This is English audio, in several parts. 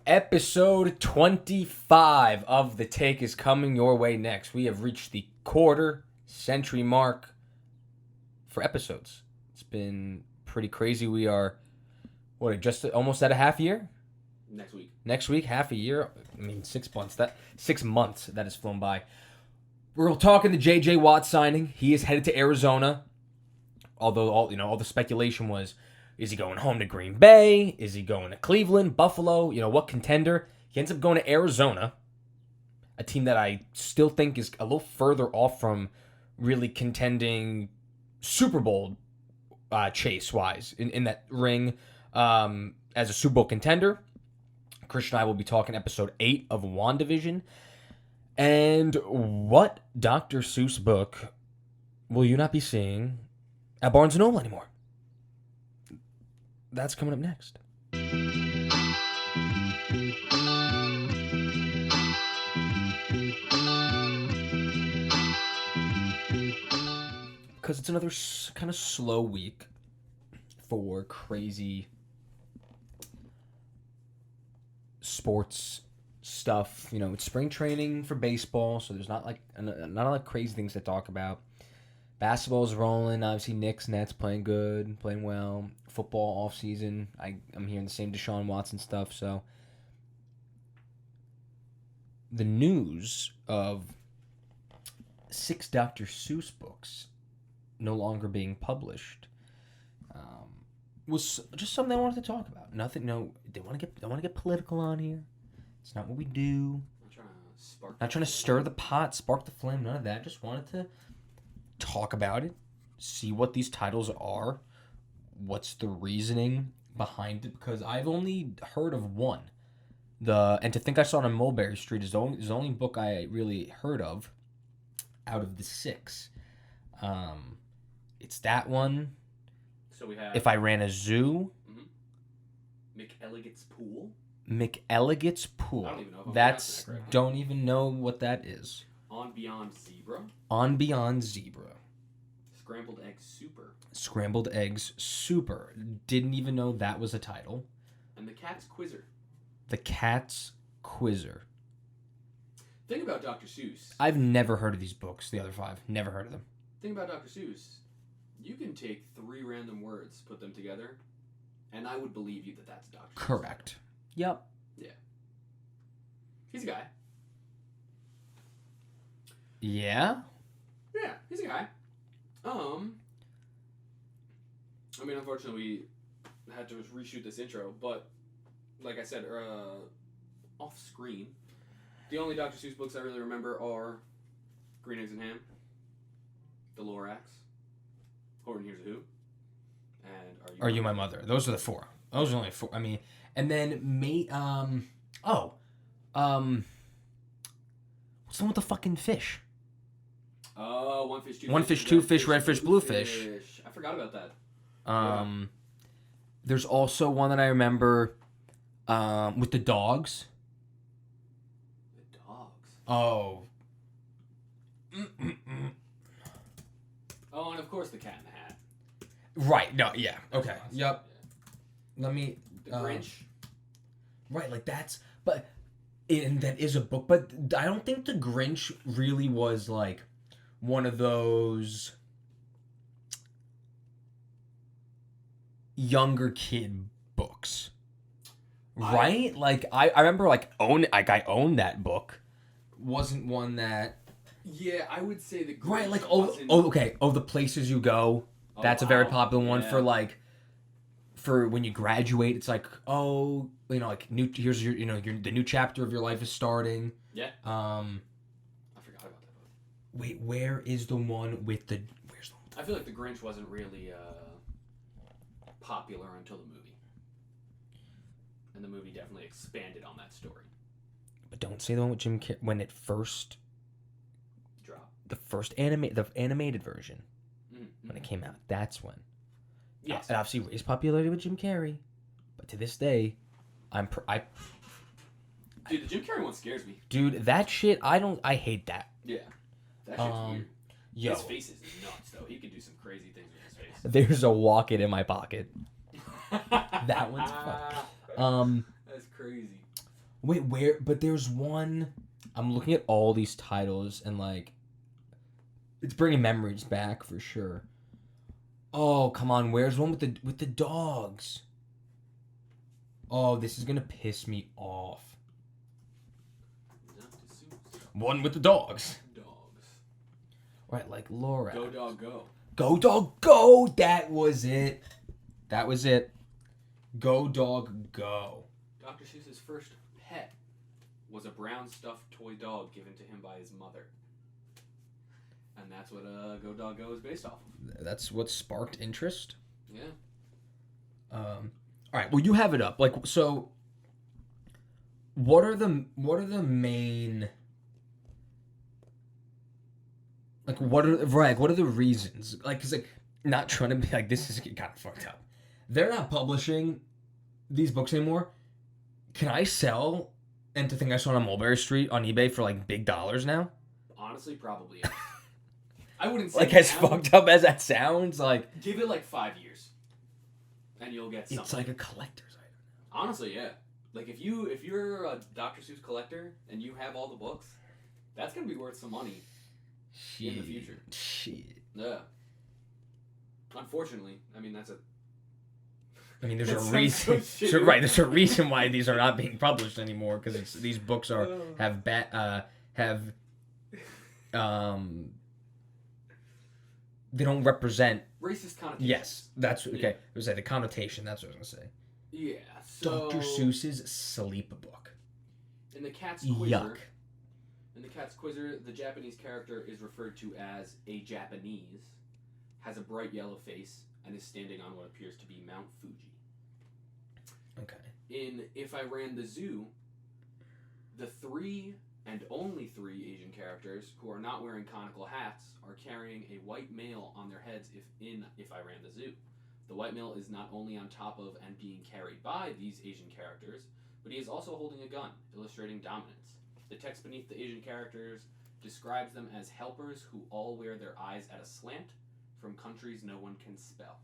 Episode 25 of The Take is coming your way next. We have reached the quarter-century mark for episodes. It's been pretty crazy. We are, just almost at a half year? Next week, half a year. I mean, 6 months. 6 months that has flown by. We're talking the J.J. Watt signing. He is headed to Arizona. Although all the speculation was, is he going home to Green Bay? Is he going to Cleveland, Buffalo? What contender? He ends up going to Arizona, a team that I still think is a little further off from really contending Super Bowl chase-wise in that ring as a Super Bowl contender. Christian and I will be talking episode 8 of WandaVision. And what Dr. Suess book will you not be seeing at Barnes & Noble anymore? That's coming up next. Because it's another kind of slow week for crazy sports stuff. It's spring training for baseball, so there's not a lot of crazy things to talk about. Basketball's rolling. Obviously, Knicks, Nets playing good, playing well. Football off season. I'm hearing the same Deshaun Watson stuff. So the news of 6 Dr. Seuss books no longer being published was just something I wanted to talk about. Nothing. No, they want to get political on here. It's not what we do. Not trying to stir the pot, spark the flame. None of that. Just wanted to talk about it, see what these titles are, what's the reasoning behind it, because I've only heard of one. And to think I saw it on Mulberry Street is the only book I really heard of out of the 6. It's that one. So we have If I Ran a Zoo. McElligot's Pool. McElligot's Pool. I don't even know if I'm That's pronouncing that correctly. Don't even know what that is. On Beyond Zebra. On Beyond Zebra. Scrambled Egg Super. Scrambled Eggs Super. Didn't even know that was a title. And The Cat's Quizzer. The Cat's Quizzer. Thing about Dr. Seuss. I've never heard of these books, the other 5. Never heard of them. Thing about Dr. Seuss. You can take 3 random words, put them together, and I would believe you that that's Dr. Seuss. Correct. Yep. Yeah. He's a guy. Yeah? Yeah, he's a guy. I mean, unfortunately, we had to reshoot this intro, but like I said, off screen, the only Dr. Seuss books I really remember are Green Eggs and Ham, The Lorax, Horton Hears a Who, and Are You My Mother? Those are the 4. Those are only 4. I mean, and then what's the one with the fucking fish? Oh, One Fish, Two One Fish, Fish, Two Fish, Red Fish, Blue Fish. I forgot about that. There's also one that I remember with the dogs. The dogs. Oh. Oh, and of course the Cat in the Hat. Right. No. Yeah. Okay. Yep. Let me. The Grinch. Right. And that is a book, but I don't think the Grinch really was one of those younger kid books, right? I remember I owned that book. Wasn't one that. Yeah, I would say the Grinch. Right, the Places You Go. That's a very popular one for when you graduate. It's here's your the new chapter of your life is starting. Yeah. I forgot about that book. Wait, where's the one with the? I feel like the Grinch wasn't really popular until the movie, and the movie definitely expanded on that story. But don't say the one with Jim Carrey when it first dropped. The animated version when it came out. That's when. Yes. It obviously raised popularity with Jim Carrey, but to this day, Dude, the Jim Carrey one scares me. Dude, that shit, I hate that. Yeah. That shit's weird. Yo. His face is nuts, though. He could do some crazy things with his face. There's a walk it in my pocket. That one's fucked. That's crazy. Wait, where? But there's one. I'm looking at all these titles and like, it's bringing memories back for sure. Oh come on, where's one with the dogs? Oh, this is gonna piss me off. One with the dogs. Right, like Laura. Go dog go. Go dog go. That was it. Go dog go. Dr. Seuss's first pet was a brown stuffed toy dog given to him by his mother. And that's what Go Dog Go is based off of. That's what sparked interest. Yeah. All right. Well, you have it up. Like, so. What are the main? Like, what are the reasons? Like, cause like, not trying to be like, this is kind of fucked up. They're not publishing these books anymore. Can I sell Anything I Saw on Mulberry Street on eBay for like big dollars now? Honestly, probably. Yeah. I wouldn't say like as fucked up as that sounds. Like, give it like 5 years, and you'll get something. It's like a collector's item. Honestly, yeah. Like if you're a Dr. Seuss collector and you have all the books, that's gonna be worth some money in the future. Shit. Yeah. Unfortunately, I mean there's a reason. So, right, there's a reason why these are not being published anymore because these books have they don't represent racist connotations. Yes, that's okay. Yeah. It was like the connotation. That's what I was gonna say. Yeah. So Dr. Seuss's Sleep book. In the Cat's Quizzer. Yuck. In the Cat's Quizzer, the Japanese character is referred to as a Japanese, has a bright yellow face, and is standing on what appears to be Mount Fuji. Okay. In If I Ran the Zoo, the 3 and only 3 Asian characters who are not wearing conical hats are carrying a white male on their heads If I Ran the Zoo. The white male is not only on top of and being carried by these Asian characters, but he is also holding a gun, illustrating dominance. The text beneath the Asian characters describes them as helpers who all wear their eyes at a slant from countries no one can spell.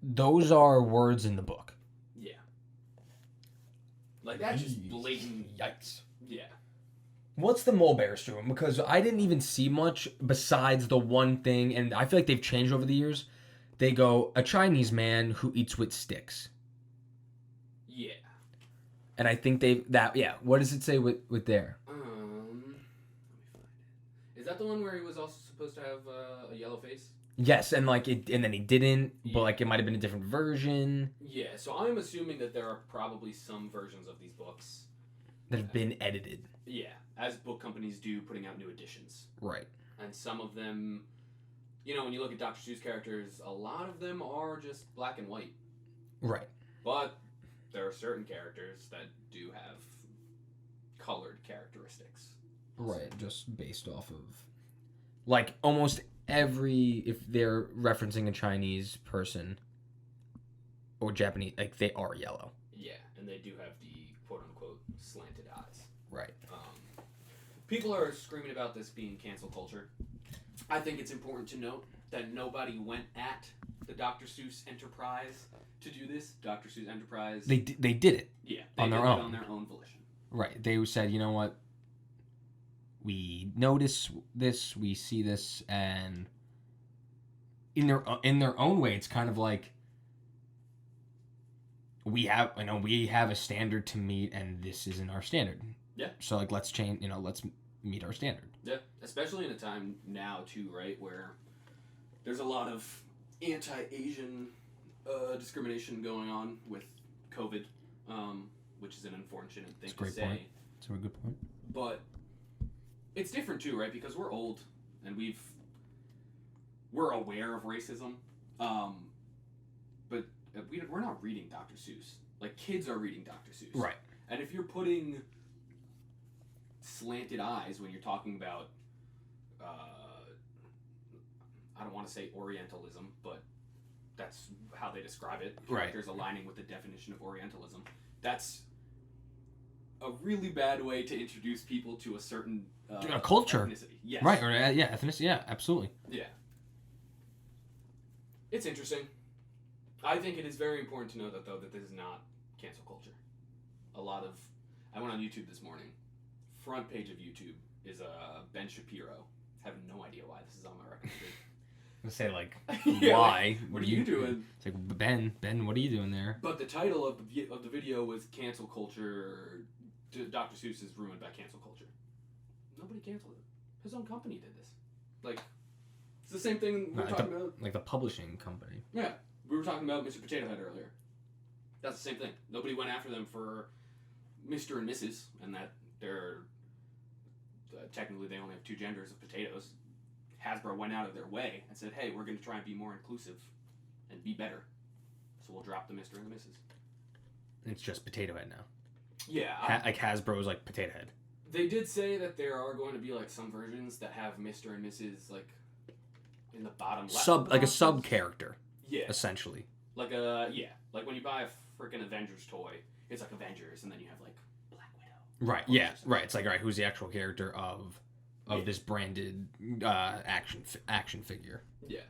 Those are words in the book. Yeah. Like, that's just blatant. Yikes. Yeah. What's the Mulberry Street one? Because I didn't even see much besides the one thing, and I feel like they've changed over the years. They go, a Chinese man who eats with sticks. Yeah. And I think what does it say with there? Let me find it. Is that the one where he was also supposed to have a yellow face? Yes, and and then he didn't, but like it might have been a different version. Yeah, so I'm assuming that there are probably some versions of these books that have been edited. Yeah, as book companies do, putting out new editions. Right. And some of them, when you look at Dr. Seuss characters, a lot of them are just black and white. Right. But there are certain characters that do have colored characteristics. Right, just based off of like almost if they're referencing a Chinese person or Japanese, like they are yellow. Yeah, and they do have the quote-unquote slanted eyes. Right. People are screaming about this being cancel culture. I think it's important to note that nobody went at the Dr. Seuss Enterprise to do this. Dr. Seuss Enterprise... They did it. Yeah, on their own. On their own volition. Right. They said, you know what? We notice this, we see this, and in their own way, it's kind of like we have a standard to meet, and this isn't our standard. Yeah. So like, let's change. Let's meet our standard. Yeah, especially in a time now too, right, where there's a lot of anti-Asian discrimination going on with COVID, which is an unfortunate thing to say. Point. That's a good point. But it's different too, right? Because we're old and we're aware of racism, but we're not reading Dr. Seuss. Like, kids are reading Dr. Seuss, right? And if you're putting slanted eyes when you're talking about, I don't want to say Orientalism, but that's how they describe it. Characters aligning with the definition of Orientalism. That's a really bad way to introduce people to a certain culture. Ethnicity. Yes. Right, or ethnicity, yeah, absolutely. Yeah. It's interesting. I think it is very important to know that, though, that this is not cancel culture. a lot of. I went on YouTube this morning. Front page of YouTube is Ben Shapiro. Have no idea why this is on my recommended. I say like, Yeah, why? What are you doing? It's like Ben, what are you doing there? But the title of the video was "Cancel Culture." Dr. Seuss is ruined by cancel culture. Nobody canceled it. His own company did this. Like, it's the same thing we were talking about. Like the publishing company. Yeah, we were talking about Mr. Potato Head earlier. That's the same thing. Nobody went after them for Mr. and Mrs. and that they're technically they only have two genders of potatoes. Hasbro went out of their way and said, "Hey, we're going to try and be more inclusive and be better. So we'll drop the Mr. and the Mrs." It's just Potato Head now. Yeah, like Hasbro's like Potato Head. They did say that there are going to be like some versions that have Mr. and Mrs. like in the bottom left. Like a sub character. Yeah. Essentially. Like like when you buy a freaking Avengers toy, it's like Avengers, and then you have like Black Widow. Right. Yeah. Right. It's like, all right, who's the actual character of this branded action figure? Yeah.